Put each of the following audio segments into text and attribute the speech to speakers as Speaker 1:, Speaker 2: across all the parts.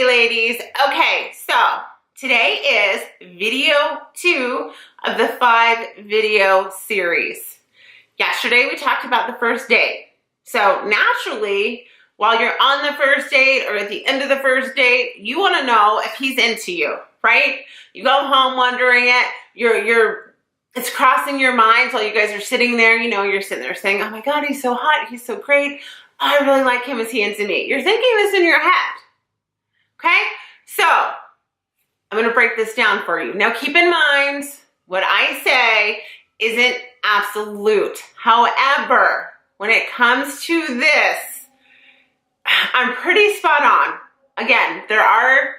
Speaker 1: ladies. Okay, so today is video 2 of the 5 video series. Yesterday we talked about the first date. So naturally, while you're on the first date or at the end of the first date, you want to know if he's into you, right? You go home wondering it. It's crossing your mind while you guys are sitting there. You know, you're sitting there saying, oh my God, he's so hot. He's so great. I really like him. Is he into me? You're thinking this in your head. Okay? So I'm going to break this down for you. Now keep in mind, what I say isn't absolute. However, when it comes to this, I'm pretty spot on. Again, there are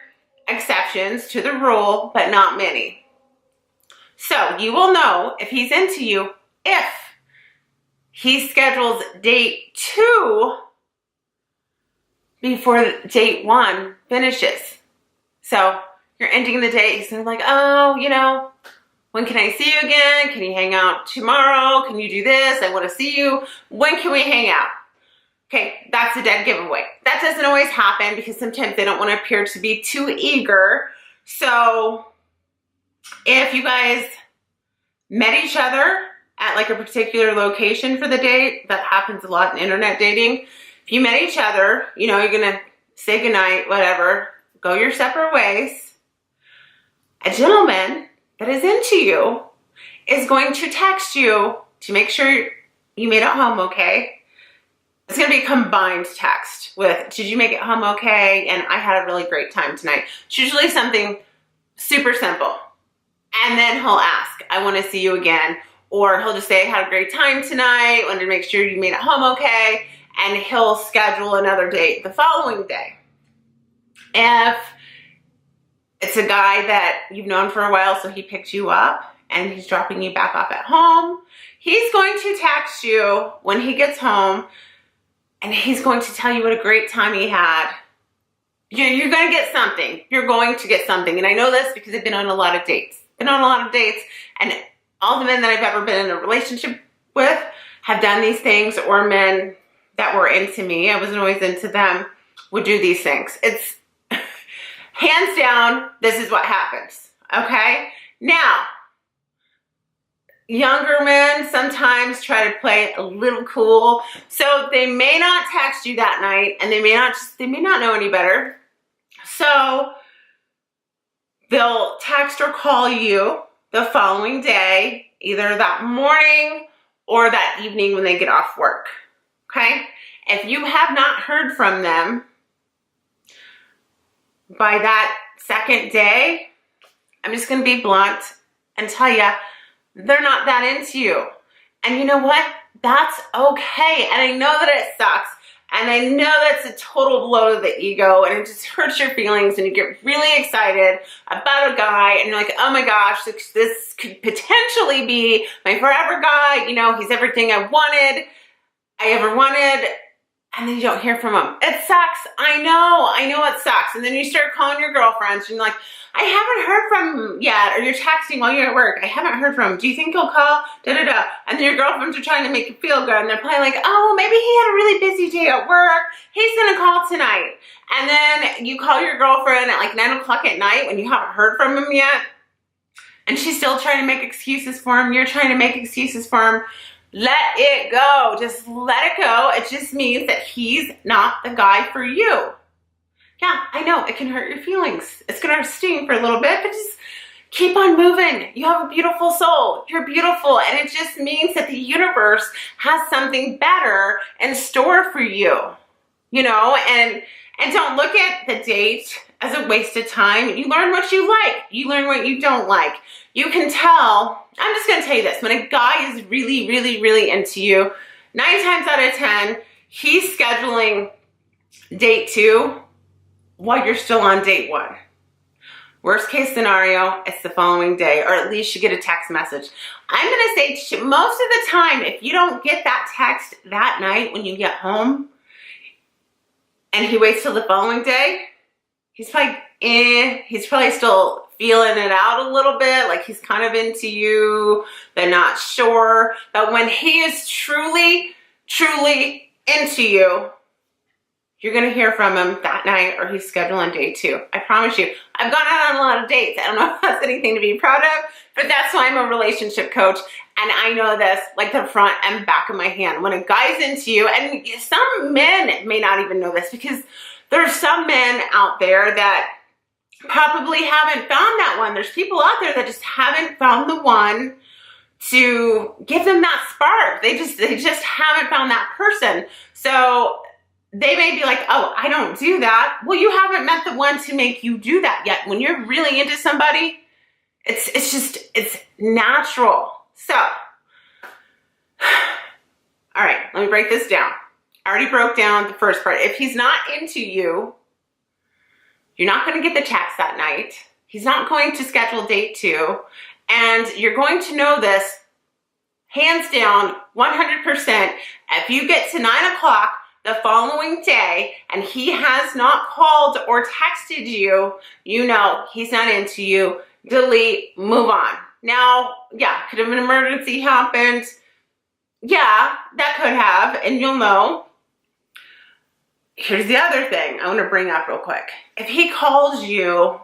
Speaker 1: exceptions to the rule, but not many. So you will know if he's into you if he schedules date 2 before date 1 finishes. So you're ending the date, he's like, oh, you know, when can I see you again? Can you hang out tomorrow? Can you do this? I want to see you. When can we hang out? Okay, that's a dead giveaway. That doesn't always happen because sometimes they don't want to appear to be too eager. So if you guys met each other at like a particular location for the date, that happens a lot in internet dating. If you met each other, you know, you're going to say goodnight, whatever, go your separate ways. A gentleman that is into you is going to text you to make sure you made it home okay. It's going to be a combined text with, did you make it home okay? And I had a really great time tonight. It's usually something super simple. And then he'll ask, I want to see you again. Or he'll just say, I had a great time tonight. Wanted to make sure you made it home okay. And he'll schedule another date the following day. If it's a guy that you've known for a while, so he picked you up and he's dropping you back off at home, he's going to text you when he gets home and he's going to tell you what a great time he had. You're going to get something. You're going to get something. And I know this because I've been on a lot of dates. And all the men that I've ever been in a relationship with have done these things, or men that were into me, I wasn't always into them, would do these things. It's hands down, this is what happens. Okay? Now, younger men sometimes try to play a little cool, so they may not text you that night, and they may not know any better. So they'll text or call you the following day, either that morning or that evening when they get off work. Okay? If you have not heard from them by that second day, I'm just going to be blunt and tell you, they're not that into you. And you know what? That's okay. And I know that it sucks. And I know that's a total blow to the ego, and it just hurts your feelings, and you get really excited about a guy, and you're like, oh my gosh, this could potentially be my forever guy. You know, he's everything I ever wanted. And then you don't hear from him. It sucks. I know it sucks. And then you start calling your girlfriends and you're like, I haven't heard from him yet. Or you're texting while you're at work. I haven't heard from him. Do you think he'll call? Da-da-da. And then your girlfriends are trying to make you feel good. And they're probably like, oh, maybe he had a really busy day at work. He's going to call tonight. And then you call your girlfriend at like 9 o'clock at night when you haven't heard from him yet. And she's still trying to make excuses for him. You're trying to make excuses for him. Let it go. Just let it go. It just means that he's not the guy for you. Yeah, I know. It can hurt your feelings. It's going to sting for a little bit, but just keep on moving. You have a beautiful soul. You're beautiful. And it just means that the universe has something better in store for you. You know, and don't look at the date as a waste of time. You learn what you like. You learn what you don't like. You can tell, I'm just going to tell you this, when a guy is really, really, really into you, 9 times out of 10, he's scheduling date 2 while you're still on date 1. Worst case scenario, it's the following day, or at least you get a text message. I'm going to say most of the time, if you don't get that text that night when you get home, and he waits till the following day, he's probably still feeling it out a little bit, like he's kind of into you, they're not sure. But when he is truly, truly into you, you're going to hear from him that night, or he's scheduling day 2. I promise you. I've gone out on a lot of dates. I don't know if that's anything to be proud of, but that's why I'm a relationship coach. And I know this like the front and back of my hand. When a guy's into you, and some men may not even know this, because there's some men out there that probably haven't found that one. There's people out there that just haven't found the one to give them that spark. They just haven't found that person. So they may be like, oh, I don't do that. Well, you haven't met the one to make you do that yet. When you're really into somebody, it's natural. So, all right, let me break this down. I already broke down the first part. If he's not into you, you're not going to get the text that night. He's not going to schedule date 2. And you're going to know this hands down 100%. If you get to 9 o'clock the following day and he has not called or texted you, you know he's not into you. Delete, move on. Now, yeah, could have an emergency happened. Yeah, that could have, and you'll know. Here's the other thing I want to bring up real quick. If he calls you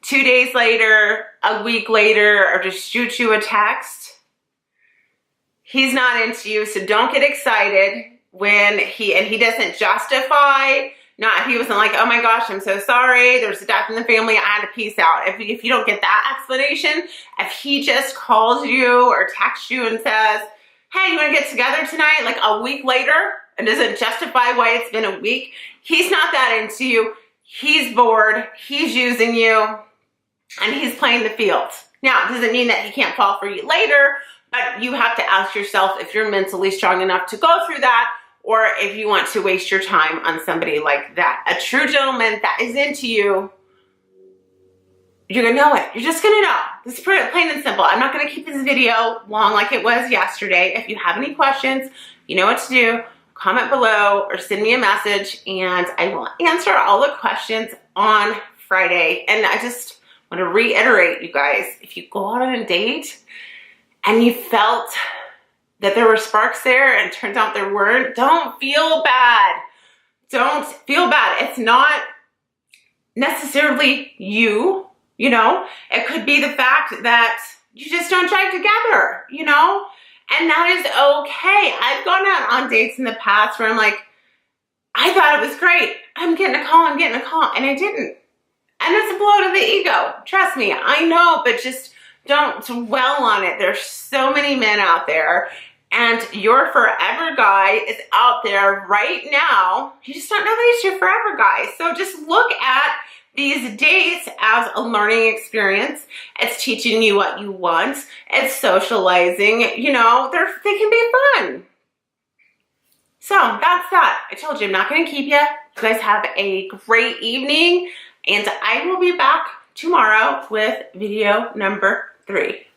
Speaker 1: 2 days later, a week later, or just shoots you a text, he's not into you, so don't get excited when he doesn't justify. Not if he wasn't like, oh my gosh, I'm so sorry, there's a death in the family, I had to peace out. If you don't get that explanation, if he just calls you or texts you and says, hey, you want to get together tonight, like a week later, and doesn't justify why it's been a week, he's not that into you. He's bored, he's using you, and he's playing the field. Now, it doesn't mean that he can't fall for you later, but you have to ask yourself if you're mentally strong enough to go through that, or if you want to waste your time on somebody like that. A true gentleman that is into you, you're gonna know it. You're just gonna know. This is pretty plain and simple. I'm not gonna keep this video long like it was yesterday. If you have any questions, you know what to do. Comment below or send me a message, and I will answer all the questions on Friday. And I just want to reiterate, you guys, if you go out on a date and you felt that there were sparks there and turns out there weren't, don't feel bad. Don't feel bad. It's not necessarily you, you know. It could be the fact that you just don't jive together, you know. And that is okay. I've gone out on dates in the past where I'm like, I thought it was great. I'm getting a call, and I didn't. And it's a blow to the ego. Trust me, I know, but just don't dwell on it. There's so many men out there, and your forever guy is out there right now. You just don't know that he's your forever guy. So just look at these dates as a learning experience. It's teaching you what you want. It's socializing. You know, they can be fun. So that's that. I told you I'm not going to keep you. You guys have a great evening, and I will be back tomorrow with video number 3.